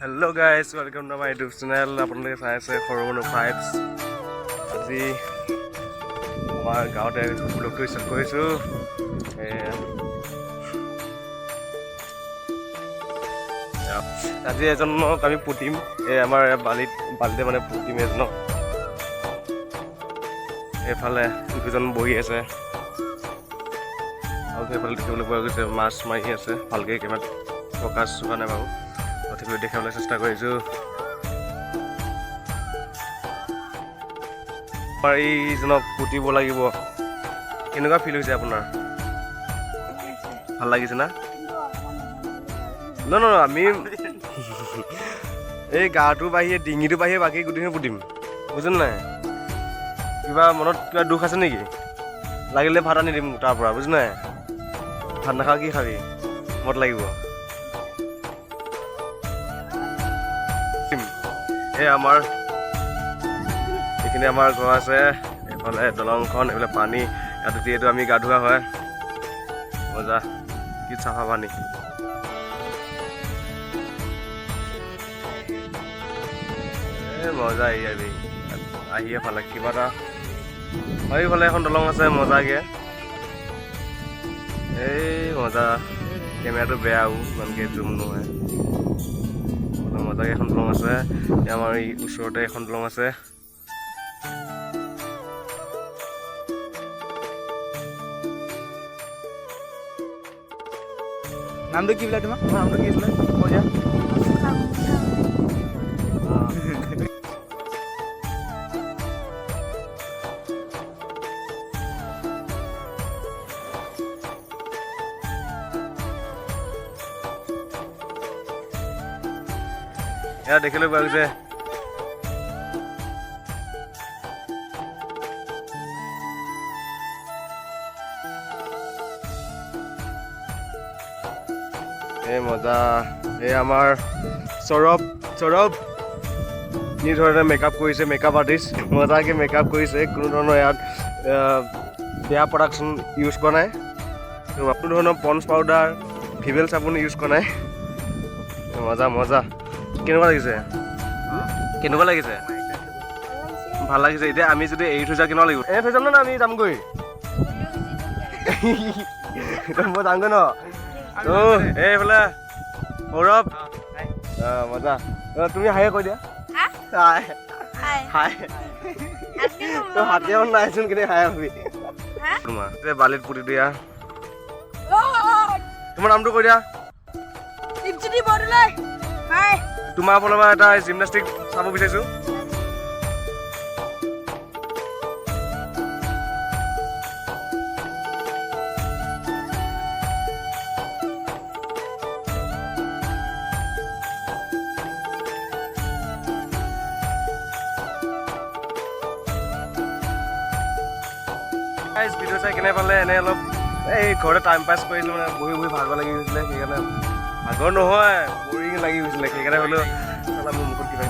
Hello guys, welcome to my YouTube channel. আপোনালোকে চাই আছে সৰমনু ফাইভছ। আজি আমাৰ গাঁৱতে ব্লগটো ষ্টাৰ্ট কৰিছোঁ। আজি এজনক আমি পুতিম, আমাৰ বালিতে মানে পুতিম এজনক। এইফালে দুজন বহি আছে আৰু সেইফালে দেখিবলৈ পোৱা গৈছে মাছ মাৰি আছে। ভালকৈ কেমেৰাত ফ'কাছ হোৱা নাই বাৰু, তথাপিও দেখাবলৈ চেষ্টা কৰিছোঁ। আমাৰ এইজনক পুতিব লাগিব। কেনেকুৱা ফিল হৈছে আপোনাৰ? ভাল লাগিছে না? নহয় আমি এই গাটোৰ বাহিৰে ডিঙিটোৰ বাহিৰে বাকী গোটেইখিনি পুতিম, বুজিলে নাই? কিবা মনত কিবা দুখ আছে নেকি? লাগিলে ভাত আনি দিম তাৰ পৰা, বুজি নাই? ভাত নাখাওঁ কি খাবি? মত লাগিব। এই আমাৰ এইখিনি আমাৰ ঘৰ আছে, এইফালে দলংখন, এইফালে পানী, ইয়াত যিহেতু আমি গা ধোৱা হয়। মজা, কি চাফা পানী। মজা আহি এফালে কিবা এটা এইফালে এখন দলং আছে মজাকে। এই মজা, কেমেৰাটো বেয়াও, ইমানকৈ জুম নহয়। মজাকে এখন দলং আছে, আমাৰ এই ওচৰতে এখন দলং আছে। নামটো কি বোলে তোমাৰ? নামটো কি আছিলে কৈ দিয়া। এয়া দেখিলৈ পোৱা গৈছে এই মজা। এই আমাৰ সৌৰভ যি ধৰণে মেকআপ কৰিছে, মেকআপ আৰ্টিষ্ট মজাকৈ মেকআপ কৰিছে। কোনো ধৰণৰ ইয়াত বেয়া প্ৰডাকশ্যন ইউজ কৰা নাই, কোনো ধৰণৰ পন্স পাউডাৰ, ভিভেল চাবোন ইউজ কৰা নাই। মজা মজা। কেনেকুৱা লাগিছে? ভাল লাগিছে। এতিয়া আমি যদি এৰি থৈ যাওঁ কেনেকুৱা লাগিব? এৰি থৈ যাম ন, আমি যামগৈ। মই যামগৈ ন। এইফালে সৌৰভ, মজা। তুমি হাই কৈ দিয়া। হাতীয়া নাইচোন, কেনে হাই হবি তোমাৰ বালিত পুতি দিয়া। তোমাৰ নামটো কৈ দিয়া। তোমাৰ ফালৰ পৰা এটা জিমনাষ্টিক চাব বিচাৰিছোঁ। ভিডিঅ' চাই কেনে পালে? এনে অলপ এই ঘৰতে টাইম পাছ কৰিছিলোঁ, মানে বহি ভাগৰ লাগি গৈছিলে। সেইকাৰণে ভাগৰ নহয়, বৰিং লাগি গৈছিলে। সেইকাৰণে হ'লেও মোৰ মুখত কিবা